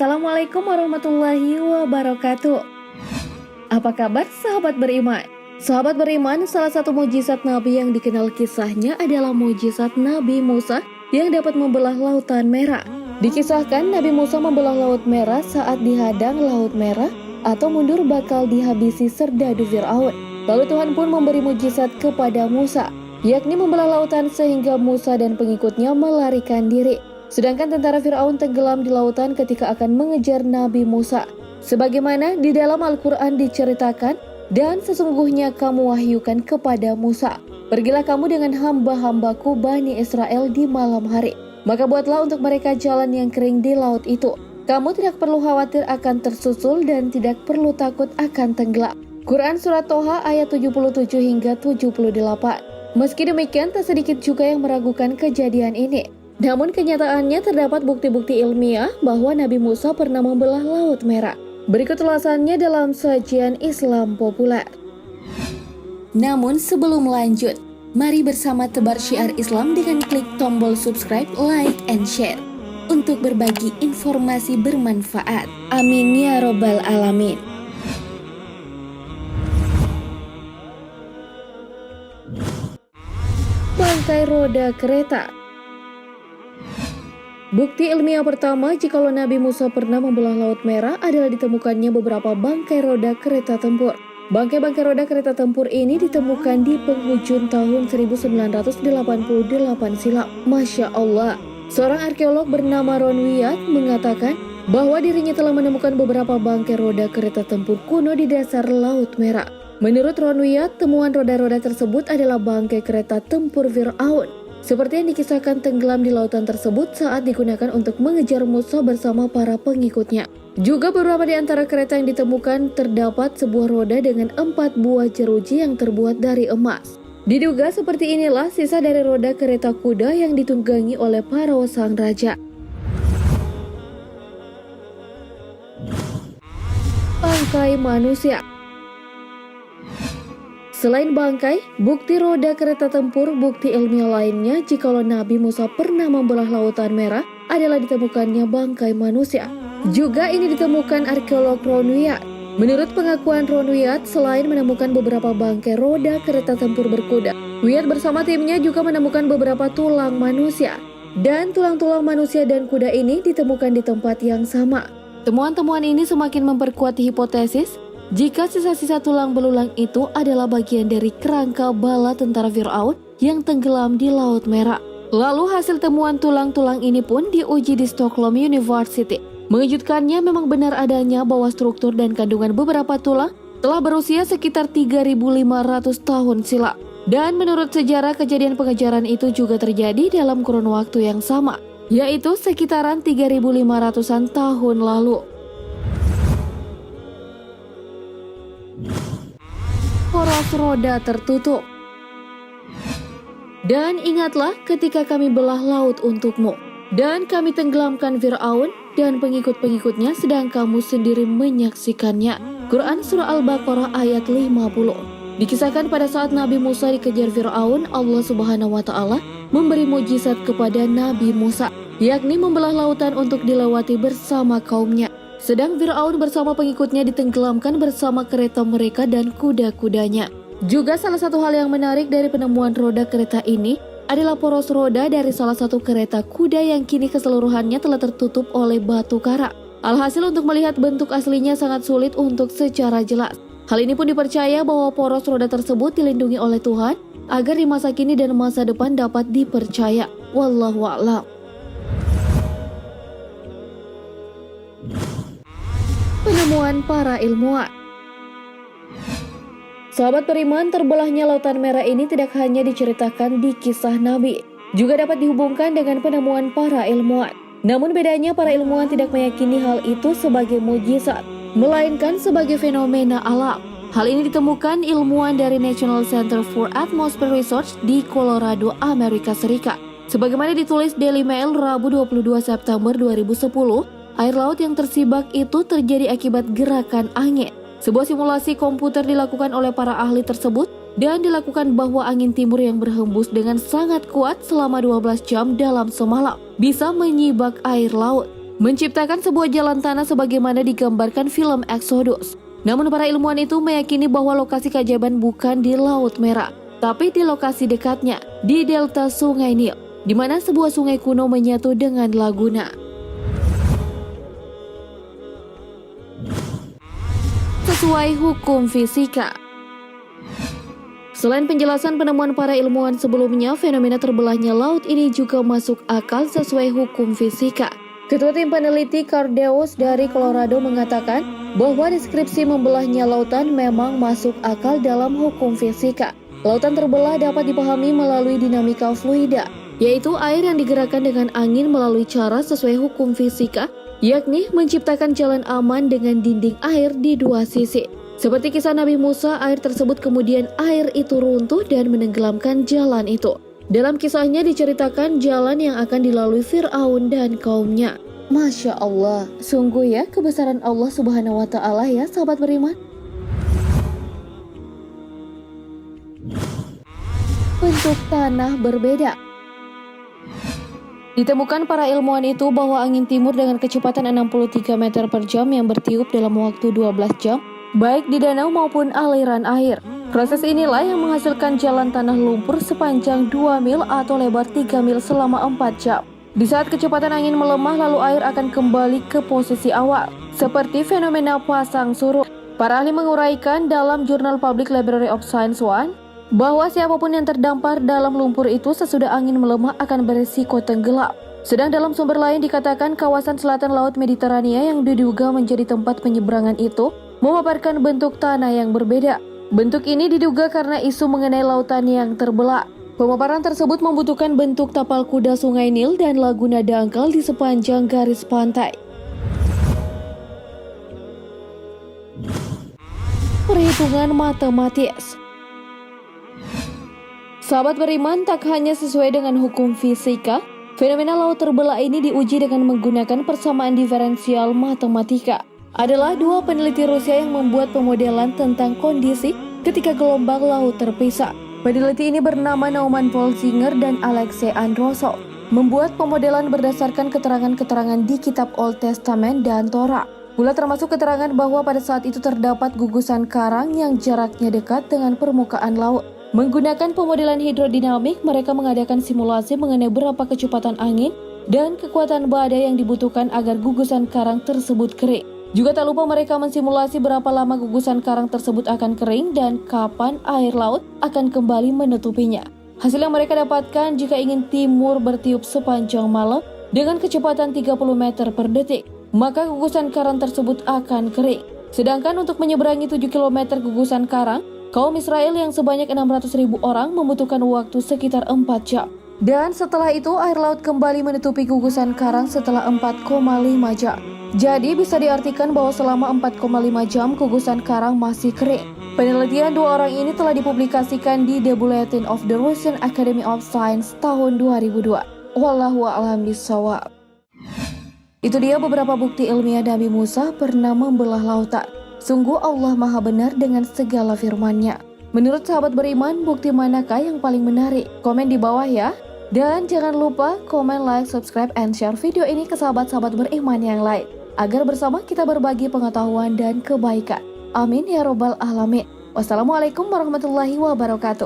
Assalamualaikum warahmatullahi wabarakatuh. Apa kabar sahabat beriman? Sahabat beriman, salah satu mukjizat Nabi yang dikenal kisahnya adalah mukjizat Nabi Musa yang dapat membelah Lautan Merah. Dikisahkan Nabi Musa membelah Laut Merah saat dihadang Laut Merah atau mundur bakal dihabisi serdadu Fir'aun. Lalu Tuhan pun memberi mukjizat kepada Musa, yakni membelah lautan sehingga Musa dan pengikutnya melarikan diri. Sedangkan tentara Fir'aun tenggelam di lautan ketika akan mengejar Nabi Musa. Sebagaimana di dalam Al-Quran diceritakan, dan sesungguhnya kamu wahyukan kepada Musa, pergilah kamu dengan hamba-hambaku Bani Israel di malam hari. Maka buatlah untuk mereka jalan yang kering di laut itu. Kamu tidak perlu khawatir akan tersusul dan tidak perlu takut akan tenggelam. Quran Surat Toha ayat 77 hingga 78. Meski demikian, tak sedikit juga yang meragukan kejadian ini. Namun kenyataannya terdapat bukti-bukti ilmiah bahwa Nabi Musa pernah membelah Laut Merah. Berikut ulasannya dalam sajian Islam populer. Namun sebelum lanjut, mari bersama tebar syiar Islam dengan klik tombol subscribe, like, and share untuk berbagi informasi bermanfaat. Amin ya robbal alamin. Bangkai roda kereta. Bukti ilmiah pertama jikalau Nabi Musa pernah membelah Laut Merah adalah ditemukannya beberapa bangkai roda kereta tempur. Bangkai-bangkai roda kereta tempur ini ditemukan di penghujung tahun 1988 silam. Masya Allah. Seorang arkeolog bernama Ron Wyatt mengatakan bahwa dirinya telah menemukan beberapa bangkai roda kereta tempur kuno di dasar Laut Merah. Menurut Ron Wyatt, temuan roda-roda tersebut adalah bangkai kereta tempur Fir'aun, seperti yang dikisahkan tenggelam di lautan tersebut saat digunakan untuk mengejar Musa bersama para pengikutnya. Juga beberapa di antara kereta yang ditemukan terdapat sebuah roda dengan 4 buah jeruji yang terbuat dari emas. Diduga seperti inilah sisa dari roda kereta kuda yang ditunggangi oleh para sang raja. Bangkai manusia. Selain bangkai, bukti roda kereta tempur, bukti ilmiah lainnya jikalau Nabi Musa pernah membelah Lautan Merah adalah ditemukannya bangkai manusia. Juga ini ditemukan arkeolog Ron Wyatt. Menurut pengakuan Ron Wyatt, selain menemukan beberapa bangkai roda kereta tempur berkuda, Wyatt bersama timnya juga menemukan beberapa tulang manusia. Dan tulang-tulang manusia dan kuda ini ditemukan di tempat yang sama. Temuan-temuan ini semakin memperkuat hipotesis jika sisa-sisa tulang belulang itu adalah bagian dari kerangka bala tentara Fir'aun yang tenggelam di Laut Merah. Lalu hasil temuan tulang-tulang ini pun diuji di Stockholm University. Mengejutkannya memang benar adanya bahwa struktur dan kandungan beberapa tulang telah berusia sekitar 3.500 tahun silam. Dan menurut sejarah, kejadian pengejaran itu juga terjadi dalam kurun waktu yang sama, yaitu sekitaran 3.500-an tahun lalu. Poros roda tertutup. Dan ingatlah ketika kami belah laut untukmu, dan kami tenggelamkan Fir'aun dan pengikut-pengikutnya sedang kamu sendiri menyaksikannya. Quran Surah Al-Baqarah ayat 50. Dikisahkan pada saat Nabi Musa dikejar Fir'aun, Allah Subhanahu wa Ta'ala memberi mukjizat kepada Nabi Musa, yakni membelah lautan untuk dilewati bersama kaumnya. Sedang Fir'aun bersama pengikutnya ditenggelamkan bersama kereta mereka dan kuda-kudanya. Juga salah satu hal yang menarik dari penemuan roda kereta ini adalah poros roda dari salah satu kereta kuda yang kini keseluruhannya telah tertutup oleh batu karang. Alhasil untuk melihat bentuk aslinya sangat sulit untuk secara jelas. Hal ini pun dipercaya bahwa poros roda tersebut dilindungi oleh Tuhan agar di masa kini dan masa depan dapat dipercaya. Wallahu a'lam. Penemuan para ilmuwan. Sahabat beriman, terbelahnya Lautan Merah ini tidak hanya diceritakan di kisah Nabi, juga dapat dihubungkan dengan penemuan para ilmuwan. Namun bedanya, para ilmuwan tidak meyakini hal itu sebagai mukjizat, melainkan sebagai fenomena alam. Hal ini ditemukan ilmuwan dari National Center for Atmospheric Research di Colorado, Amerika Serikat. Sebagaimana ditulis Daily Mail Rabu 22 September 2010, air laut yang tersibak itu terjadi akibat gerakan angin. Sebuah simulasi komputer dilakukan oleh para ahli tersebut dan dilakukan bahwa angin timur yang berhembus dengan sangat kuat selama 12 jam dalam semalam bisa menyibak air laut. menciptakan sebuah jalan tanah sebagaimana digambarkan film Exodus. Namun para ilmuwan itu meyakini bahwa lokasi keajaiban bukan di Laut Merah, tapi di lokasi dekatnya, di delta Sungai Nil, di mana sebuah sungai kuno menyatu dengan laguna. Sesuai hukum fisika. Selain penjelasan penemuan para ilmuwan sebelumnya, fenomena terbelahnya laut ini juga masuk akal sesuai hukum fisika. Ketua tim peneliti Cardeus dari Colorado mengatakan bahwa deskripsi membelahnya lautan memang masuk akal dalam hukum fisika. Lautan terbelah dapat dipahami melalui dinamika fluida, yaitu air yang digerakkan dengan angin melalui cara sesuai hukum fisika, yakni menciptakan jalan aman dengan dinding air di dua sisi. Seperti kisah Nabi Musa, air tersebut kemudian air itu runtuh dan menenggelamkan jalan itu. Dalam kisahnya diceritakan jalan yang akan dilalui Fir'aun dan kaumnya. Masya Allah, sungguh ya kebesaran Allah Subhanahu wa Ta'ala ya sahabat beriman. Bentuk tanah berbeda. Ditemukan para ilmuwan itu bahwa angin timur dengan kecepatan 63 meter per jam yang bertiup dalam waktu 12 jam, baik di danau maupun aliran air. Proses inilah yang menghasilkan jalan tanah lumpur sepanjang 2 mil atau lebar 3 mil selama 4 jam. Di saat kecepatan angin melemah, lalu air akan kembali ke posisi awal, seperti fenomena pasang surut. Para ahli menguraikan dalam jurnal Public Library of Science 1 bahwa siapapun yang terdampar dalam lumpur itu sesudah angin melemah akan beresiko tenggelam. Sedang dalam sumber lain dikatakan kawasan selatan Laut Mediterania yang diduga menjadi tempat penyeberangan itu memaparkan bentuk tanah yang berbeda. Bentuk ini diduga karena isu mengenai lautan yang terbelah. Pemaparan tersebut membutuhkan bentuk tapal kuda Sungai Nil dan laguna dangkal di sepanjang garis pantai. Perhitungan matematis. Sahabat beriman, tak hanya sesuai dengan hukum fisika, fenomena laut terbelah ini diuji dengan menggunakan persamaan diferensial matematika. Adalah dua peneliti Rusia yang membuat pemodelan tentang kondisi ketika gelombang laut terpisah. Peneliti ini bernama Nauman Bolzinger dan Alexei Androsov, membuat pemodelan berdasarkan keterangan-keterangan di kitab Old Testament dan Torah. Pula termasuk keterangan bahwa pada saat itu terdapat gugusan karang yang jaraknya dekat dengan permukaan laut. Menggunakan pemodelan hidrodinamik, mereka mengadakan simulasi mengenai berapa kecepatan angin dan kekuatan badai yang dibutuhkan agar gugusan karang tersebut kering. Juga tak lupa mereka mensimulasi berapa lama gugusan karang tersebut akan kering dan kapan air laut akan kembali menutupinya. Hasil yang mereka dapatkan, jika ingin timur bertiup sepanjang malam dengan kecepatan 30 meter per detik, maka gugusan karang tersebut akan kering. Sedangkan untuk menyeberangi 7 km gugusan karang, kaum Israel yang sebanyak 600.000 orang membutuhkan waktu sekitar 4 jam. Dan setelah itu air laut kembali menutupi gugusan karang setelah 4,5 jam. Jadi bisa diartikan bahwa selama 4,5 jam gugusan karang masih kering. Penelitian dua orang ini telah dipublikasikan di The Bulletin of the Russian Academy of Science tahun 2002. Wallahu a'lam bishawab. Itu dia beberapa bukti ilmiah Nabi Musa pernah membelah lautan. Sungguh Allah Maha benar dengan segala firman-Nya. Menurut sahabat beriman, bukti manakah yang paling menarik? Komen di bawah ya. Dan jangan lupa komen, like, subscribe, and share video ini ke sahabat-sahabat beriman yang lain, agar bersama kita berbagi pengetahuan dan kebaikan. Amin ya robbal alamin. Wassalamualaikum warahmatullahi wabarakatuh.